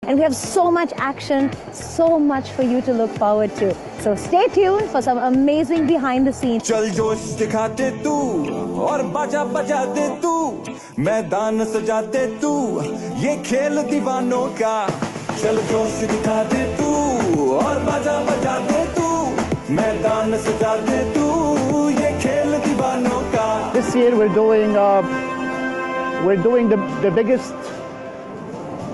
And we have so much action, so much for you to look forward to. So stay tuned for some amazing behind the scenes. चल जोश दिखाते तू और बाजा बजा दे तू मैदान सजा दे तू ये खेल दीवानों का चल जोश दिखा दे तू और बाजा बजा दे तू मैदान सजा दे तू ये खेल दीवानों का. This year we're doing the biggest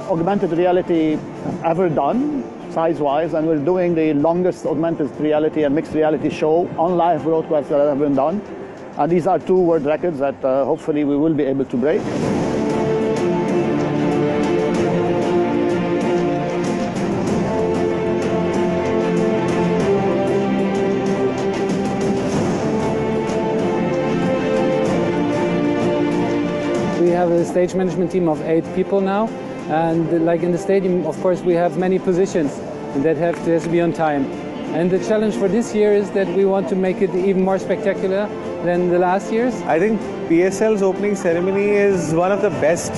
augmented reality ever done, size-wise, and we're doing the longest augmented reality and mixed reality show on live broadcast that have been done. And these are 2 world records that hopefully we will be able to break. We have a stage management team of 8 people now. And like in the stadium, of course, we have many positions and that has to be on time. And the challenge for this year is that we want to make it even more spectacular than the last years. I think PSL's opening ceremony is one of the best,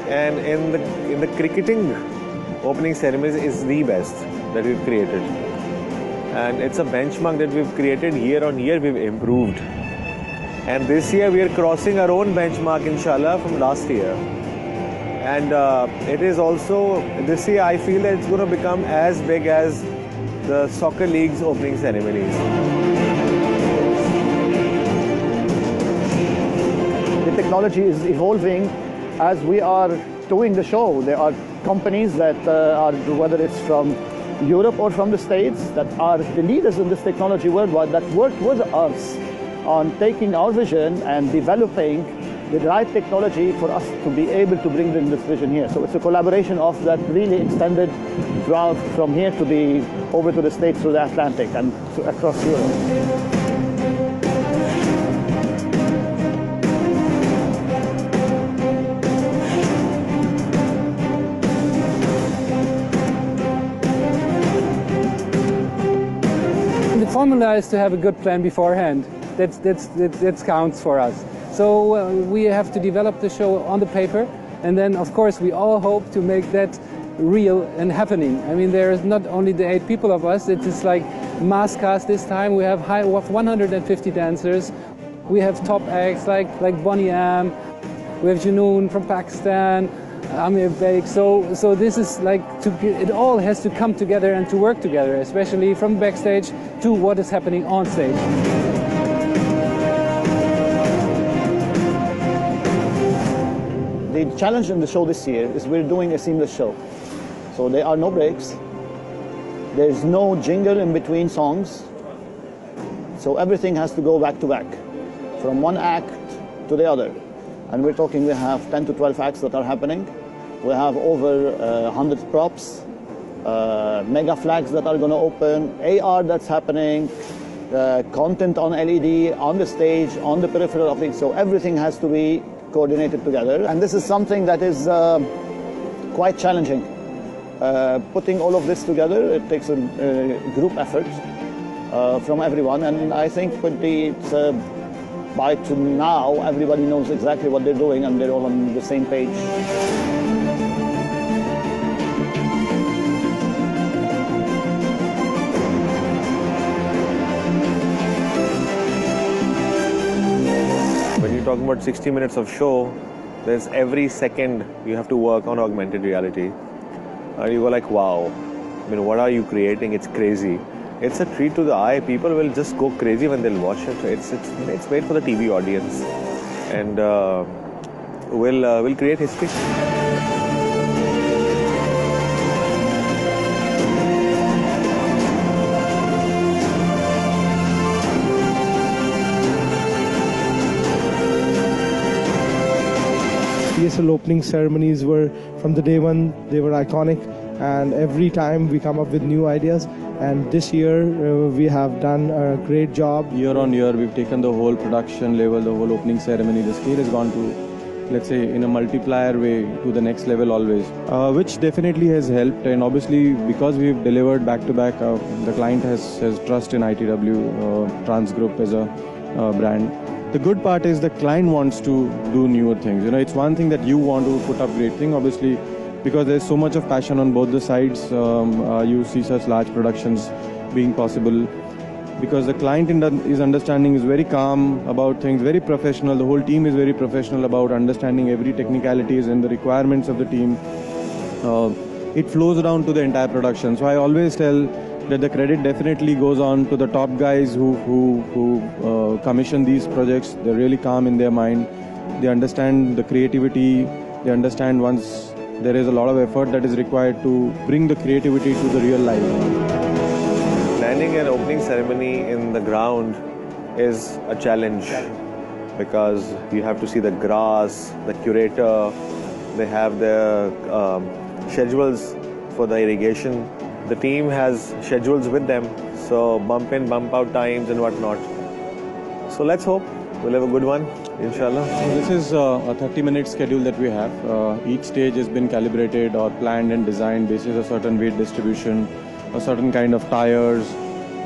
and in the cricketing opening ceremonies is the best that we've created. And it's a benchmark that we've created. Year on year we've improved. And this year we are crossing our own benchmark, inshallah, from last year. And it is also, this year I feel that it's going to become as big as the soccer league's opening ceremonies. The technology is evolving as we are doing the show. There are companies that are, whether it's from Europe or from the States, that are the leaders in this technology worldwide, that work with us on taking our vision and developing the right technology for us to be able to bring in this vision here. So it's a collaboration of that really extended throughout from here to over to the States, through the Atlantic and across Europe. The formula is to have a good plan beforehand. That counts for us. So we have to develop the show on the paper, and then of course we all hope to make that real and happening. I mean, there is not only the 8 people of us, it is like mass cast this time. We have 150 dancers. We have top acts like Bonnie M. We have Junoon from Pakistan, Amir Baik. So this is like, it all has to come together and to work together, especially from backstage to what is happening on stage. The challenge in the show this year is we're doing a seamless show. So there are no breaks. There's no jingle in between songs. So everything has to go back to back, from one act to the other. And we're talking, we have 10 to 12 acts that are happening. We have over 100 props, mega flags that are going to open, AR that's happening, content on LED, on the stage, on the peripheral of things. So everything has to be coordinated together, and this is something that is quite challenging. Putting all of this together, it takes a group effort from everyone, and I think by to now everybody knows exactly what they're doing and they're all on the same page. When you're talking about 60 minutes of show, there's every second you have to work on augmented reality. And you go like, wow, I mean, what are you creating? It's crazy. It's a treat to the eye. People will just go crazy when they'll watch it. It's made for the TV audience, and will create history. PSL opening ceremonies were, from the day one, they were iconic, and every time we come up with new ideas. And this year we have done a great job. Year on year we've taken the whole production level, the whole opening ceremony, the scale has gone to, let's say, in a multiplier way to the next level always, which definitely has helped. And obviously because we've delivered back to back, the client has trust in ITW Trans Group as a brand. The good part is the client wants to do newer things. You know, it's one thing that you want to put up great thing. Obviously, because there's so much of passion on both the sides. You see such large productions being possible because the client is understanding, is very calm about things, very professional. The whole team is very professional about understanding every technicalities and the requirements of the team. It flows down to the entire production. So I always tell that the credit definitely goes on to the top guys who commission these projects. They're really calm in their mind. They understand the creativity. They understand once there is a lot of effort that is required to bring the creativity to the real life. Planning an opening ceremony in the ground is a challenge because you have to see the grass, the curator, they have their schedules for the irrigation. The team has schedules with them, so bump in, bump out times and whatnot. So let's hope we'll have a good one, inshallah. So this is a 30-minute schedule that we have. Each stage has been calibrated or planned and designed based on a certain weight distribution, a certain kind of tires,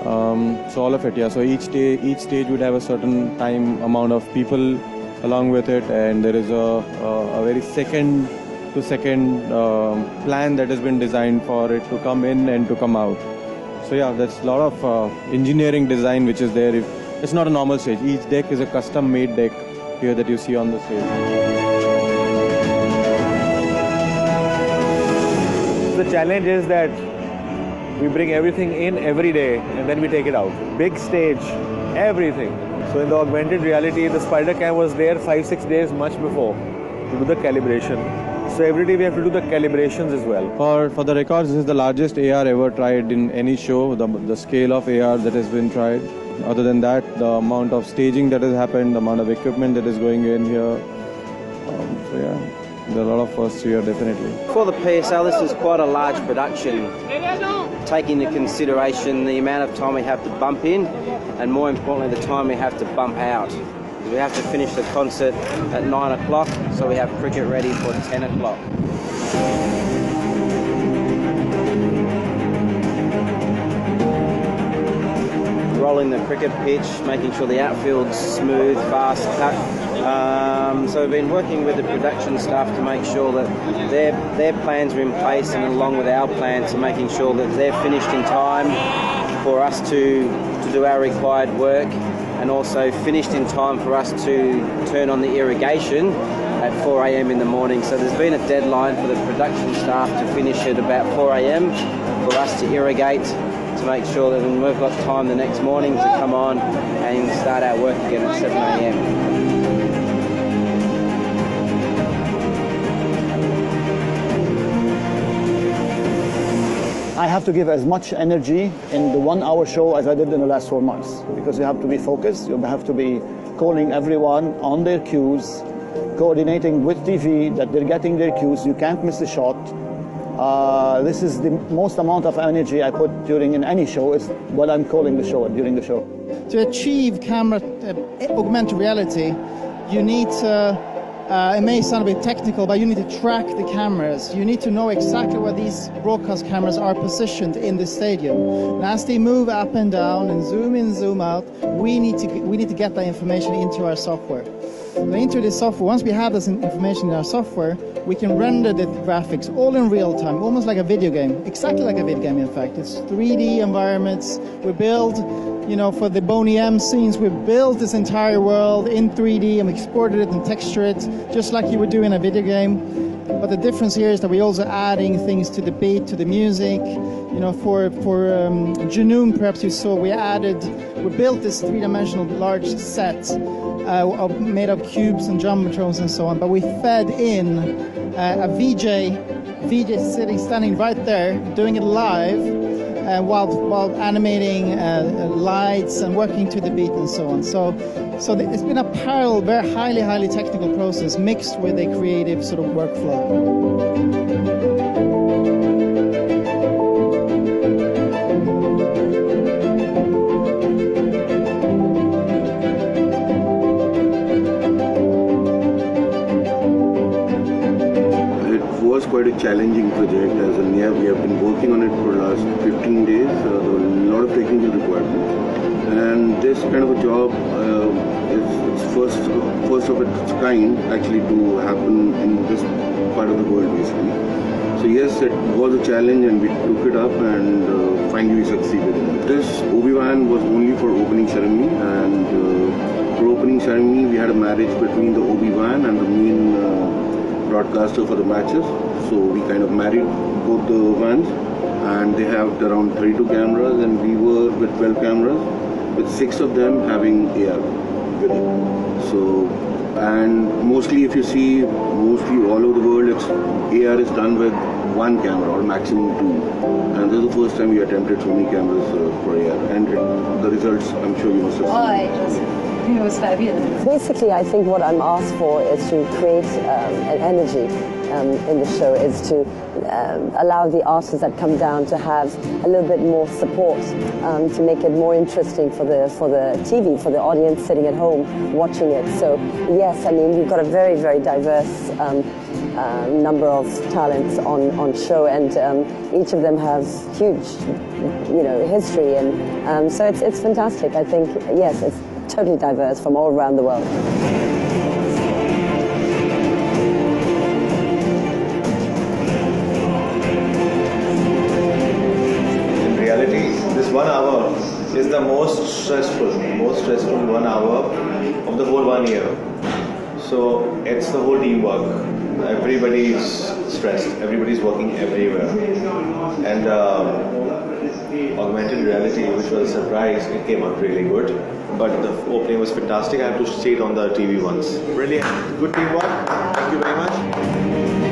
so all of it, yeah. So each stage would have a certain time amount of people along with it, and there is a very second to second plan that has been designed for it to come in and to come out. So yeah, there's a lot of engineering design which is there. It's not a normal stage. Each deck is a custom made deck here that you see on the stage. The challenge is that we bring everything in every day and then we take it out. Big stage, everything. So in the augmented reality, the spider cam was there 5-6 days much before to do the calibration. So every day we have to do the calibrations as well. For the records, this is the largest AR ever tried in any show, the scale of AR that has been tried. Other than that, the amount of staging that has happened, the amount of equipment that is going in here. So yeah. There are a lot of firsts here, definitely. For the PSL, this is quite a large production, taking into consideration the amount of time we have to bump in, and more importantly, the time we have to bump out. We have to finish the concert at 9 o'clock, so we have cricket ready for 10 o'clock. Rolling the cricket pitch, making sure the outfield's smooth, fast cut. So we've been working with the production staff to make sure that their plans are in place, and along with our plans, making sure that they're finished in time for us to do our required work, and also finished in time for us to turn on the irrigation at 4 a.m. in the morning. So there's been a deadline for the production staff to finish at about 4 a.m. for us to irrigate, to make sure that we've got time the next morning to come on and start our work again at 7 a.m. I have to give as much energy in the 1 hour show as I did in the last 4 months, because you have to be focused, you have to be calling everyone on their cues, coordinating with TV that they're getting their cues, you can't miss a shot. This is the most amount of energy I put during in any show is what I'm calling the show, during the show. To achieve camera augmented reality, you need to, it may sound a bit technical, but you need to track the cameras. You need to know exactly where these broadcast cameras are positioned in the stadium. And as they move up and down and zoom in, zoom out, we need to get that information into our software. Into the software, once we have this information in our software, we can render the graphics all in real time, almost like a video game, exactly like a video game in fact. It's 3D environments. We build, you know, for the Boney M scenes, we built this entire world in 3D and exported it and textured it, just like you would do in a video game. But the difference here is that we're also adding things to the beat, to the music. You know, for Junoon, perhaps you saw, we built this three-dimensional large set made of cubes and jumbotrons and so on. But we fed in a VJ standing right there, doing it live, while animating lights and working to the beat and so on. So it's been a parallel, very highly technical process mixed with a creative sort of workflow. It was quite a challenging project, as we have been working on it for the last 15 days. There were a lot of technical requirements, and this kind of a job is first of its kind actually to happen in this part of the world basically. So yes, it was a challenge and we took it up and finally we succeeded. This Obi-Wan was only for opening ceremony, and for opening ceremony we had a marriage between the Obi-Wan and the main broadcaster for the matches. So we kind of married both the Vans, and they have around 32 cameras and we were with 12 cameras, with 6 of them having AR with it. So, and mostly if you see, mostly all over the world, AR is done with 1 camera or maximum 2. And this is the first time we attempted so many cameras for AR. And the results, I'm sure you must have seen. It was fabulous. Basically, I think what I'm asked for is to create an energy in the show, is to allow the artists that come down to have a little bit more support, to make it more interesting for the TV, for the audience sitting at home watching it. So yes, I mean, you've got a very, very diverse number of talents on show, and each of them has huge, history, and so it's fantastic. I think, yes, it's totally diverse from all around the world. In reality, this 1 hour is the most stressful 1 hour of the whole 1 year. So it's the whole teamwork. Everybody is stressed. Everybody is working everywhere. And augmented reality, which was a surprise, it came out really good. But the opening was fantastic. I have to see it on the TV once. Brilliant. Good teamwork. Thank you very much.